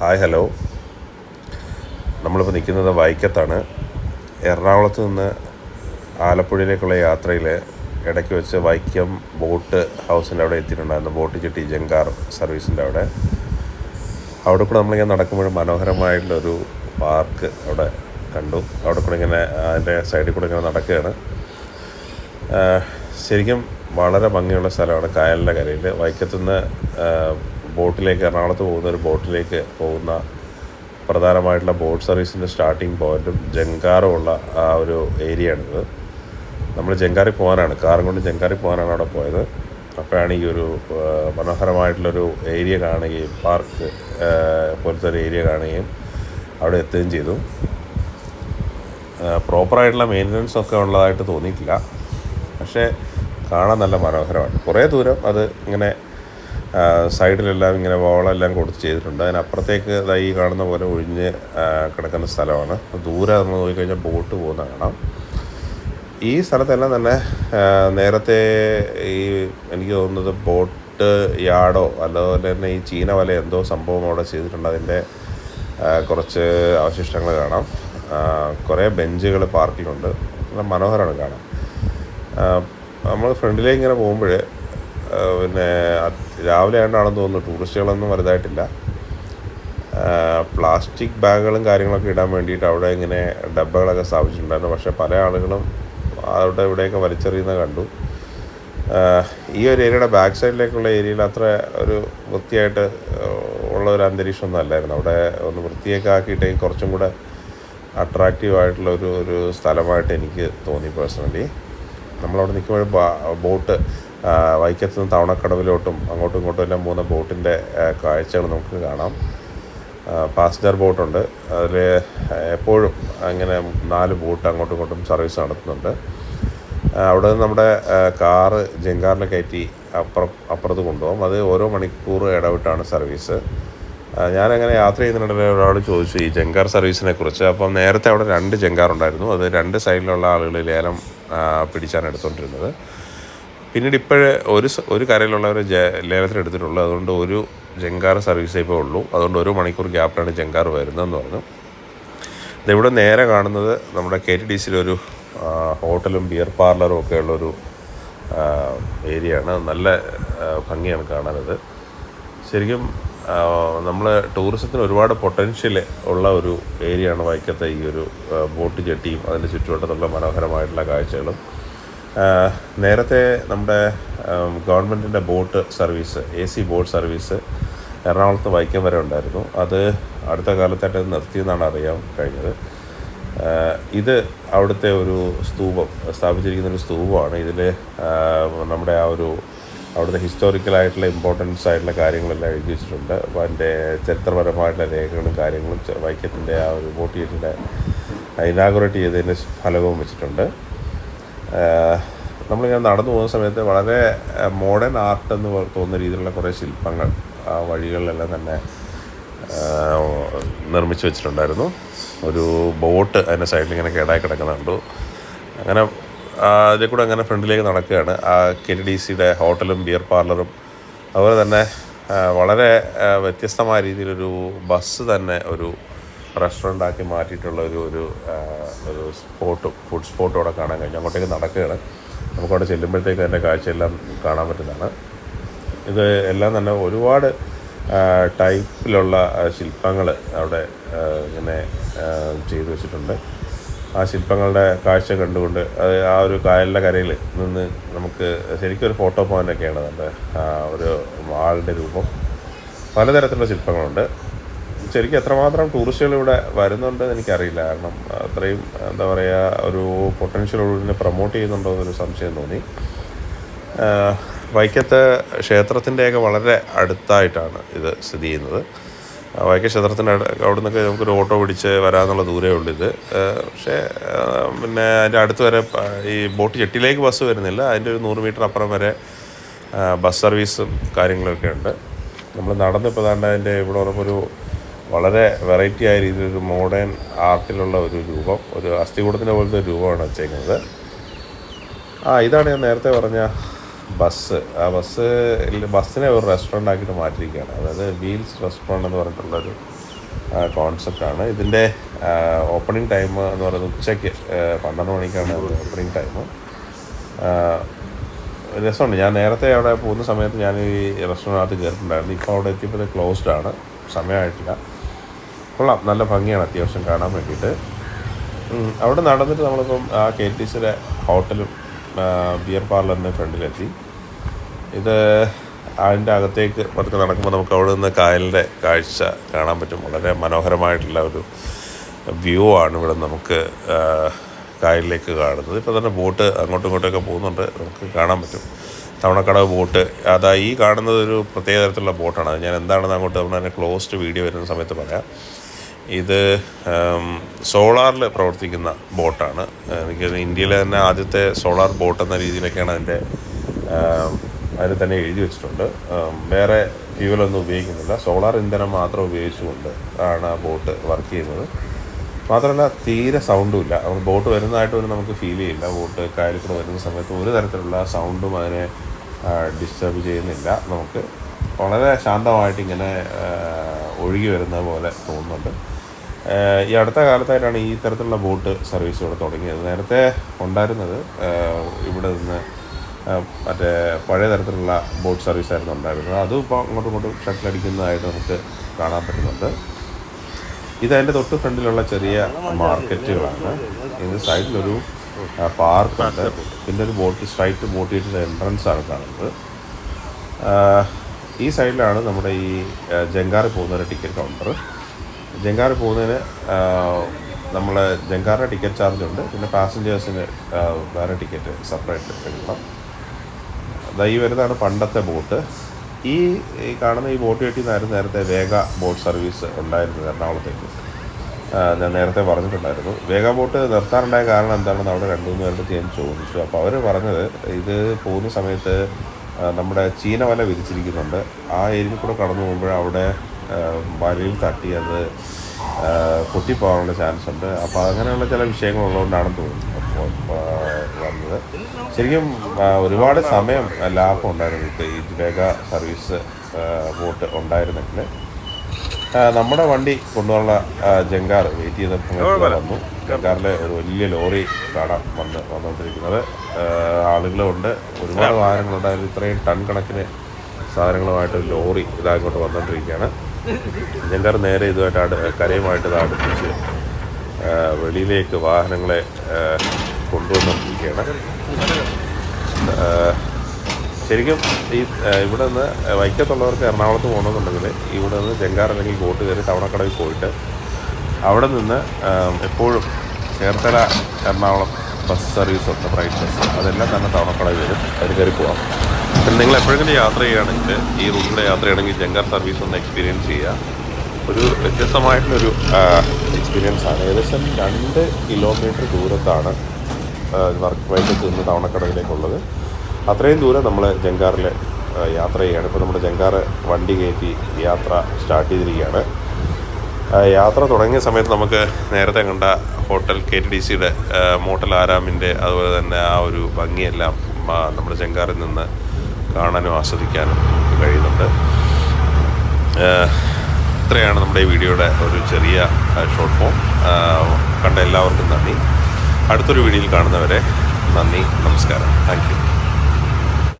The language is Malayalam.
Hi hello. നമ്മളിപ്പോൾ നിൽക്കുന്നത് വൈക്കത്താണ്. എറണാകുളത്ത് നിന്ന് ആലപ്പുഴയിലേക്കുള്ള യാത്രയിൽ ഇടയ്ക്ക് വെച്ച് വൈക്കം ബോട്ട് ഹൗസിൻ്റെ അവിടെ എത്തിയിട്ടുണ്ടായിരുന്നു. ബോട്ട് ജെട്ടി ജങ്കാർ സർവീസിൻ്റെ അവിടെ കൂടെ നമ്മളിങ്ങനെ നടക്കുമ്പോൾ മനോഹരമായിട്ടുള്ളൊരു പാർക്ക് അവിടെ കണ്ടു. അവിടെ കൂടെ ഇങ്ങനെ അതിൻ്റെ സൈഡിൽ കൂടെ ഇങ്ങനെ നടക്കുകയാണ്. ശരിക്കും വളരെ ഭംഗിയുള്ള സ്ഥലമാണ്. കായലിൻ്റെ കരയിൽ വൈക്കത്തുനിന്ന് ബോട്ടിലേക്ക് എറണാകുളത്ത് പോകുന്ന ഒരു ബോട്ടിലേക്ക് പോകുന്ന പ്രധാനമായിട്ടുള്ള ബോട്ട് സർവീസിൻ്റെ സ്റ്റാർട്ടിങ് പോയിൻറ്റും ജങ്കാറുമുള്ള ആ ഒരു ഏരിയയാണിത്. നമ്മൾ ജങ്കാറിൽ പോകാനാണ്, കാറും കൊണ്ട് ജങ്കാറിൽ പോകാനാണ് അവിടെ പോയത്. അപ്പോഴാണ് ഈ ഒരു മനോഹരമായിട്ടുള്ളൊരു ഏരിയ കാണുകയും പാർക്ക് പോലത്തെ ഒരു ഏരിയ കാണുകയും അവിടെ എത്തുകയും ചെയ്തു. പ്രോപ്പറായിട്ടുള്ള മെയിൻ്റനൻസ് ഒക്കെ ഉള്ളതായിട്ട് തോന്നിയിട്ടില്ല, പക്ഷേ കാണാൻ നല്ല മനോഹരമാണ്. കുറേ ദൂരം അത് ഇങ്ങനെ സൈഡിലെല്ലാം ഇങ്ങനെ വോളെല്ലാം കൊടുത്ത് ചെയ്തിട്ടുണ്ട്. അതിനപ്പുറത്തേക്ക് ഈ കാണുന്ന പോലെ ഒഴിഞ്ഞ് കിടക്കുന്ന സ്ഥലമാണ്. ദൂരെ നമ്മൾ നോക്കിക്കഴിഞ്ഞാൽ ബോട്ട് പോകുന്ന കാണാം. ഈ സ്ഥലത്തെല്ലാം തന്നെ നേരത്തെ എനിക്ക് തോന്നുന്നത് ബോട്ട് യാർഡോ അതുപോലെ തന്നെ ഈ ചീന വല എന്തോ സംഭവം അവിടെ ചെയ്തിട്ടുണ്ട്. അതിൻ്റെ കുറച്ച് അവശിഷ്ടങ്ങൾ കാണാം. കുറേ ബെഞ്ചുകൾ പാർക്കിലുണ്ട്. നല്ല മനോഹരമാണ് കാണാൻ. നമ്മൾ ഫ്രണ്ടിലേക്ക് ഇങ്ങനെ പോകുമ്പോൾ പിന്നെ രാവിലെ ആണെന്ന് തോന്നുന്നു, ടൂറിസ്റ്റുകളൊന്നും വലുതായിട്ടില്ല. പ്ലാസ്റ്റിക് ബാഗുകളും കാര്യങ്ങളൊക്കെ ഇടാൻ വേണ്ടിയിട്ട് അവിടെ ഇങ്ങനെ ഡബ്ബകളൊക്കെ സ്ഥാപിച്ചിട്ടുണ്ടായിരുന്നു. പക്ഷേ പല ആളുകളും അവിടെ ഇവിടെയൊക്കെ വലിച്ചെറിയുന്നത് കണ്ടു. ഈ ഒരു ഏരിയയുടെ ബാക്ക് സൈഡിലേക്കുള്ള ഏരിയയിൽ അത്ര ഒരു വൃത്തിയായിട്ട് ഉള്ള ഒരു അന്തരീക്ഷമൊന്നും അല്ലായിരുന്നു. അവിടെ ഒന്ന് വൃത്തിയൊക്കെ ആക്കിയിട്ടെങ്കിൽ കുറച്ചും കൂടെ അട്രാക്റ്റീവായിട്ടുള്ള ഒരു സ്ഥലമായിട്ട് എനിക്ക് തോന്നി പേഴ്സണലി. നമ്മളവിടെ നിൽക്കുമ്പോൾ ബോട്ട് വൈക്കത്ത് നിന്ന് തവണക്കടവിലോട്ടും അങ്ങോട്ടും ഇങ്ങോട്ടും എല്ലാം പോകുന്ന ബോട്ടിൻ്റെ കാഴ്ചകൾ നമുക്ക് കാണാം. പാസഞ്ചർ ബോട്ടുണ്ട്. അതിൽ എപ്പോഴും അങ്ങനെ 4 ബോട്ട് അങ്ങോട്ടും ഇങ്ങോട്ടും സർവീസ് നടത്തുന്നുണ്ട്. അവിടെ നിന്ന് നമ്മുടെ കാറ് ജങ്കാറിൽ കയറ്റി അപ്പുറത്ത് കൊണ്ടുപോകും. അത് ഓരോ മണിക്കൂർ ഇടവിട്ടാണ് സർവീസ്. ഞാനങ്ങനെ യാത്ര ചെയ്യുന്നതിനിടെ ഒരാൾ ചോദിച്ചു ഈ ജങ്കാർ സർവീസിനെ കുറിച്ച്. അപ്പം നേരത്തെ അവിടെ 2 ജങ്കാറുണ്ടായിരുന്നു. അത് 2 സൈഡിലുള്ള ആളുകൾ ലേലം പിടിച്ചാണ് എടുത്തുകൊണ്ടിരുന്നത്. പിന്നീട് ഒരു കരയിലുള്ളവർ ലേലത്തിനെടുത്തിട്ടുള്ളൂ. അതുകൊണ്ട് ഒരു ജങ്കാർ സർവീസേ ഇപ്പോൾ ഉള്ളൂ. അതുകൊണ്ട് 1 മണിക്കൂർ ഗ്യാപ്പിലാണ് ജങ്കാർ വരുന്നതെന്ന് പറഞ്ഞു. ഇതിവിടെ നേരെ കാണുന്നത് നമ്മുടെ KTDCയിലൊരു ഹോട്ടലും ബിയർ പാർലറും ഒക്കെ ഉള്ളൊരു ഏരിയയാണ്. നല്ല ഭംഗിയാണ് കാണാനത്. ശരിക്കും നമ്മൾ ടൂറിസത്തിന് ഒരുപാട് പൊട്ടൻഷ്യൽ ഉള്ള ഒരു ഏരിയയാണ് വൈക്കത്തെ ഈ ഒരു ബോട്ട് ജെട്ടിയും അതിൻ്റെ ചുറ്റുവട്ടത്തുള്ള മനോഹരമായിട്ടുള്ള കാഴ്ചകളും. നേരത്തെ നമ്മുടെ ഗവൺമെൻറ്റിൻ്റെ boat service AC boat service എറണാകുളത്ത് വൈക്കം വരെ ഉണ്ടായിരുന്നു. അത് അടുത്ത കാലത്തായിട്ട് നിർത്തിയെന്നാണ് അറിയാൻ കഴിഞ്ഞത്. ഇത് അവിടുത്തെ ഒരു സ്തൂപം, സ്ഥാപിച്ചിരിക്കുന്നൊരു സ്തൂപമാണ്. ഇതിൽ നമ്മുടെ അവിടുത്തെ ഹിസ്റ്റോറിക്കലായിട്ടുള്ള ഇമ്പോർട്ടൻസ് ആയിട്ടുള്ള കാര്യങ്ങളെല്ലാം എഴുതി വെച്ചിട്ടുണ്ട്. അപ്പോൾ അതിൻ്റെ ചരിത്രപരമായിട്ടുള്ള രേഖകളും കാര്യങ്ങളും വൈക്കത്തിൻ്റെ ആ ഒരു ബോട്ട് ജെട്ടിൻ്റെ ഇനാഗുറേറ്റ് ചെയ്തതിൻ്റെ ഫലകവും വെച്ചിട്ടുണ്ട്. നമ്മളിങ്ങനെ നടന്നു പോകുന്ന സമയത്ത് വളരെ മോഡേൺ ആർട്ട് എന്ന് തോന്നുന്ന രീതിയിലുള്ള കുറേ ശില്പങ്ങൾ ആ വഴികളിലെല്ലാം തന്നെ നിർമ്മിച്ച് വെച്ചിട്ടുണ്ടായിരുന്നു. ഒരു ബോട്ട് അതിൻ്റെ സൈഡിൽ ഇങ്ങനെ കേടായി കിടക്കുന്നുണ്ട്. അങ്ങനെ അതിൽ കൂടെ അങ്ങനെ ഫ്രണ്ടിലേക്ക് നടക്കുകയാണ്. KTDCയുടെ ഹോട്ടലും ബിയർ പാർലറും അതുപോലെ തന്നെ വളരെ വ്യത്യസ്തമായ രീതിയിലൊരു ബസ് തന്നെ ഒരു റെസ്റ്റോറൻ്റാക്കി മാറ്റിയിട്ടുള്ള ഒരു ഫുഡ് സ്പോട്ടും അവിടെ കാണാൻ കഴിഞ്ഞു. അങ്ങോട്ടേക്ക് നടക്കുകയാണ്. നമുക്കവിടെ ചെല്ലുമ്പോഴത്തേക്ക് അതിൻ്റെ കാഴ്ചയെല്ലാം കാണാൻ പറ്റുന്നതാണ്. ഇത് എല്ലാം തന്നെ ഒരുപാട് ടൈപ്പിലുള്ള ശില്പങ്ങൾ അവിടെ ഇങ്ങനെ ചെയ്തു വെച്ചിട്ടുണ്ട്. ആ ശില്പങ്ങളുടെ കാഴ്ച കണ്ടുകൊണ്ട് അത് ആ ഒരു കായലിൻ്റെ കരയിൽ നിന്ന് നമുക്ക് ശരിക്കും ഒരു ഫോട്ടോ പോയിൻ്റൊക്കെയാണ് അതിൻ്റെ ഒരു ആളുടെ രൂപം. പലതരത്തിലുള്ള ശില്പങ്ങളുണ്ട്. ശരിക്കും എത്രമാത്രം ടൂറിസ്റ്റുകൾ ഇവിടെ വരുന്നുണ്ടെന്ന് എനിക്കറിയില്ല. കാരണം അത്രയും എന്താ പറയുക ഒരു പൊട്ടൻഷ്യൽ ഇതിനെ പ്രൊമോട്ട് ചെയ്യുന്നുണ്ടോ എന്നൊരു സംശയം തോന്നി. വൈക്കത്ത് ക്ഷേത്രത്തിൻ്റെയൊക്കെ വളരെ അടുത്തായിട്ടാണ് ഇത് സ്ഥിതി ചെയ്യുന്നത്. വൈക്കം ക്ഷേത്രത്തിൻ്റെ അവിടെ നിന്നൊക്കെ നമുക്കൊരു ഓട്ടോ പിടിച്ച് വരാമെന്നുള്ള ദൂരമേ ഉള്ളൂ ഇത്. പക്ഷേ പിന്നെ അതിൻ്റെ അടുത്ത് വരെ ഈ ബോട്ട് ജെട്ടിയിലേക്ക് ബസ് വരുന്നില്ല. അതിൻ്റെ ഒരു 100 മീറ്റർ അപ്പുറം വരെ ബസ് സർവീസും കാര്യങ്ങളൊക്കെ ഉണ്ട്. നമ്മൾ നടന്നിപ്പോൾ താണ്ട് അതിൻ്റെ ഇവിടെ വന്നപ്പോൾ വളരെ വെറൈറ്റി ആയ രീതിയിലൊരു മോഡേൺ ആർട്ടിലുള്ള ഒരു രൂപം, ഒരു അസ്ഥികൂടത്തിൻ്റെ പോലത്തെ ഒരു രൂപമാണ് വെച്ചേക്കുന്നത്. ഇതാണ് ഞാൻ നേരത്തെ പറഞ്ഞ ബസ്. ആ ബസ്സിനെ ഒരു റെസ്റ്റോറൻ്റ് ആക്കിയിട്ട് മാറ്റിയിരിക്കുകയാണ്. അതായത് വീൽസ് റെസ്റ്റോറൻ്റ് എന്ന് പറഞ്ഞിട്ടുള്ളൊരു കോൺസെപ്റ്റാണ്. ഇതിൻ്റെ ഓപ്പണിംഗ് ടൈം എന്ന് പറയുന്നത് ഉച്ചയ്ക്ക് 12 മണിക്കാണ് ഓപ്പണിംഗ് ടൈം. രസമുണ്ട്. ഞാൻ നേരത്തെ അവിടെ പോകുന്ന സമയത്ത് ഞാൻ ഈ റെസ്റ്റോറൻറ്റിനകത്ത് കയറിയിട്ടുണ്ടായിരുന്നു. ഇപ്പോൾ അവിടെ എത്തിയപ്പോൾ ക്ലോസ്ഡ് ആണ്, സമയമായിട്ടില്ല. കൊള്ളാം, നല്ല ഭംഗിയാണ് അത്യാവശ്യം കാണാൻ വേണ്ടിയിട്ട്. അവിടെ നടന്നിട്ട് നമ്മളിപ്പം ആ KTCയുടെ ഹോട്ടലും ബിയർ പാർലറിൻ്റെ ഫ്രണ്ടിലെത്തി. ഇത് അതിൻ്റെ അകത്തേക്ക് പതുക്കെ നടക്കുമ്പോൾ നമുക്ക് അവിടെ നിന്ന് കായലിൻ്റെ കാഴ്ച കാണാൻ പറ്റും. വളരെ മനോഹരമായിട്ടുള്ള ഒരു വ്യൂ ആണ് ഇവിടെ നമുക്ക് കായലിലേക്ക് കാണുന്നത്. ഇപ്പോൾ തന്നെ ബോട്ട് അങ്ങോട്ടും ഇങ്ങോട്ടൊക്കെ പോകുന്നുണ്ട്, നമുക്ക് കാണാൻ പറ്റും. തവണക്കടവ് ബോട്ട്, അതാ ഈ കാണുന്നത് ഒരു പ്രത്യേക തരത്തിലുള്ള ബോട്ടാണ്. അത് ഞാൻ എന്താണെന്ന് അങ്ങോട്ട് തന്നെ ക്ലോസ്ഡ് വീഡിയോ വരുന്ന സമയത്ത് പറയാം. ഇത് സോളാറിൽ പ്രവർത്തിക്കുന്ന ബോട്ടാണ്. എനിക്ക് ഇന്ത്യയിലെ തന്നെ ആദ്യത്തെ സോളാർ ബോട്ട് എന്ന രീതിയിലൊക്കെയാണ് അതിൽ തന്നെ എഴുതി വെച്ചിട്ടുണ്ട്. വേറെ ഫ്യൂവലൊന്നും ഉപയോഗിക്കുന്നില്ല, സോളാർ ഇന്ധനം മാത്രം ഉപയോഗിച്ചുകൊണ്ട് ആണ് ആ ബോട്ട് വർക്ക് ചെയ്യുന്നത്. മാത്രമല്ല തീരെ സൗണ്ടും ഇല്ല. ബോട്ട് വരുന്നതായിട്ട് പോലും നമുക്ക് ഫീൽ ചെയ്യില്ല. ബോട്ട് കായലിൽ കൂടെ വരുന്ന സമയത്ത് ഒരു തരത്തിലുള്ള സൗണ്ടും അതിനെ ഡിസ്റ്റർബ് ചെയ്യുന്നില്ല. നമുക്ക് വളരെ ശാന്തമായിട്ട് ഇങ്ങനെ ഒഴുകി വരുന്ന പോലെ തോന്നുന്നുണ്ട്. ഈ അടുത്ത കാലത്തായിട്ടാണ് ഈ തരത്തിലുള്ള ബോട്ട് സർവീസ് ഇവിടെ തുടങ്ങിയത്. നേരത്തെ ഉണ്ടായിരുന്നത് ഇവിടെ നിന്ന് മറ്റേ പഴയ തരത്തിലുള്ള ബോട്ട് സർവീസായിരുന്നു ഉണ്ടായിരുന്നത്. അതും ഇപ്പോൾ അങ്ങോട്ടും ഇങ്ങോട്ടും ഷട്ടിലടിക്കുന്നതായിട്ട് നമുക്ക് കാണാൻ പറ്റുന്നുണ്ട്. ഇതതിൻ്റെ തൊട്ട് ഫ്രണ്ടിലുള്ള ചെറിയ മാർക്കറ്റുകളാണ്. ഇതിന് സൈഡിലൊരു പാർക്കുണ്ട്. പിന്നെ ഒരു ബോട്ട് സ്ട്രൈറ്റ് ബോട്ട് ചെയ്തിട്ടുള്ള എൻട്രൻസ് ആണ് കാണുന്നത്. ഈ സൈഡിലാണ് നമ്മുടെ ഈ ജങ്കാറിൽ പോകുന്നൊരു ടിക്കറ്റ് കൗണ്ടർ. ജങ്കാറിൽ പോകുന്നതിന് നമ്മൾ ജങ്കാറിൻ്റെ ടിക്കറ്റ് ചാർജ് ഉണ്ട്. പിന്നെ പാസഞ്ചേഴ്സിന് വേറെ ടിക്കറ്റ് സെപ്പറേറ്റ് എടുക്കണം. ഈ വരുന്നതാണ് പണ്ടത്തെ ബോട്ട്. ഈ കാണുന്ന ഈ ബോട്ട് കെട്ടി നിന്നായിരുന്നു നേരത്തെ വേഗ ബോട്ട് സർവീസ് ഉണ്ടായിരുന്നത് എറണാകുളത്തേക്ക്. ഞാൻ നേരത്തെ പറഞ്ഞിട്ടുണ്ടായിരുന്നു. വേഗ ബോട്ട് നിർത്താനുണ്ടായ കാരണം എന്താണെന്ന് അവിടെ 2-3 പേരുടെ ഞാൻ ചോദിച്ചു. അപ്പോൾ അവർ പറഞ്ഞത് ഇത് പോകുന്ന സമയത്ത് നമ്മുടെ ചീനവല വിരിച്ചിരിക്കുന്നുണ്ട്. ആ ഏരിയയിൽ കൂടെ കടന്നു പോകുമ്പോൾ അവിടെ വലയിൽ തട്ടി അത് പൊട്ടിപ്പോകാനുള്ള ചാൻസ് ഉണ്ട്. അപ്പോൾ അങ്ങനെയുള്ള ചില വിഷയങ്ങളുള്ളതുകൊണ്ടാണെന്ന് തോന്നുന്നു വന്നത്. ശരിക്കും ഒരുപാട് സമയം ലാഭം ഉണ്ടായിരുന്നു ഇപ്പോൾ ഈ വേഗ സർവീസ് ബോട്ട് ഉണ്ടായിരുന്നെങ്കിൽ. നമ്മുടെ വണ്ടി കൊണ്ടുപോകാനുള്ള ജങ്കാർ വെയിറ്റ് ചെയ്തപ്പോൾ വന്നു. ജങ്കാറിൽ ഒരു വലിയ ലോറി കാണാൻ വന്നുകൊണ്ടിരിക്കുന്നത്. ആളുകളുണ്ട്, ഒരുപാട് വാഹനങ്ങളുണ്ടായിരുന്നു. ഇത്രയും ടൺ കണക്കിന് സാധനങ്ങളുമായിട്ട് ലോറി ഇതായിക്കോട്ട് വന്നുകൊണ്ടിരിക്കുകയാണ്. ജങ്കാർ നേരെ ഇതുമായിട്ട് കരയുമായിട്ട് ഇത് അടുപ്പിച്ച് വെളിയിലേക്ക് വാഹനങ്ങളെ കൊണ്ടുവന്നുകൊണ്ടിരിക്കുകയാണ്. ശരിക്കും ഈ ഇവിടെ നിന്ന് വൈക്കത്തുള്ളവർക്ക് എറണാകുളത്ത് പോകണമെന്നുണ്ടെങ്കിൽ ഇവിടെ നിന്ന് ജങ്കാർ അല്ലെങ്കിൽ ബോട്ട് കയറി തവണക്കടവിൽ പോയിട്ട് അവിടെ നിന്ന് എപ്പോഴും ചേർത്തല എറണാകുളം ബസ് സർവീസ് ഉണ്ട്, പ്രൈവറ്റ് ബസ്. അതെല്ലാം തന്നെ തവണക്കടവിൽ വരും, അതിൽ കയറി പോകാം. പിന്നെ നിങ്ങൾ എപ്പോഴെങ്കിലും യാത്ര ചെയ്യുകയാണെങ്കിൽ ഈ റൂട്ടിലെ യാത്ര ചെയ്യണമെങ്കിൽ ജങ്കാർ സർവീസ് ഒന്ന് എക്സ്പീരിയൻസ് ചെയ്യുക. ഒരു വ്യത്യസ്തമായിട്ടുള്ളൊരു എക്സ്പീരിയൻസാണ്. ഏകദേശം 2 കിലോമീറ്റർ ദൂരത്താണ് വൈക്കത്ത് നിന്ന് തവണക്കടവിലേക്കുള്ളത്. അത്രയും ദൂരം നമ്മൾ ജങ്കാറിൽ യാത്ര ചെയ്യുകയാണ്. ഇപ്പോൾ നമ്മുടെ ജങ്കാർ വണ്ടി കയറ്റി യാത്ര സ്റ്റാർട്ട് ചെയ്തിരിക്കുകയാണ്. യാത്ര തുടങ്ങിയ സമയത്ത് നമുക്ക് നേരത്തെ കണ്ട ഹോട്ടൽ KTCയുടെ മോട്ടൽ ആരാമിൻ്റെ അതുപോലെ തന്നെ ആ ഒരു ഭംഗിയെല്ലാം നമ്മുടെ ജങ്കാറിൽ നിന്ന് കാണാനും ആസ്വദിക്കാനും നമുക്ക് കഴിയുന്നുണ്ട്. ഇത്രയാണ് നമ്മുടെ ഈ വീഡിയോയുടെ ഒരു ചെറിയ ഷോർട്ട് ഫോം. കണ്ട എല്ലാവർക്കും നന്ദി. അടുത്തൊരു വീഡിയോയിൽ കാണുന്നവരെ നന്ദി, നമസ്കാരം, താങ്ക് യു.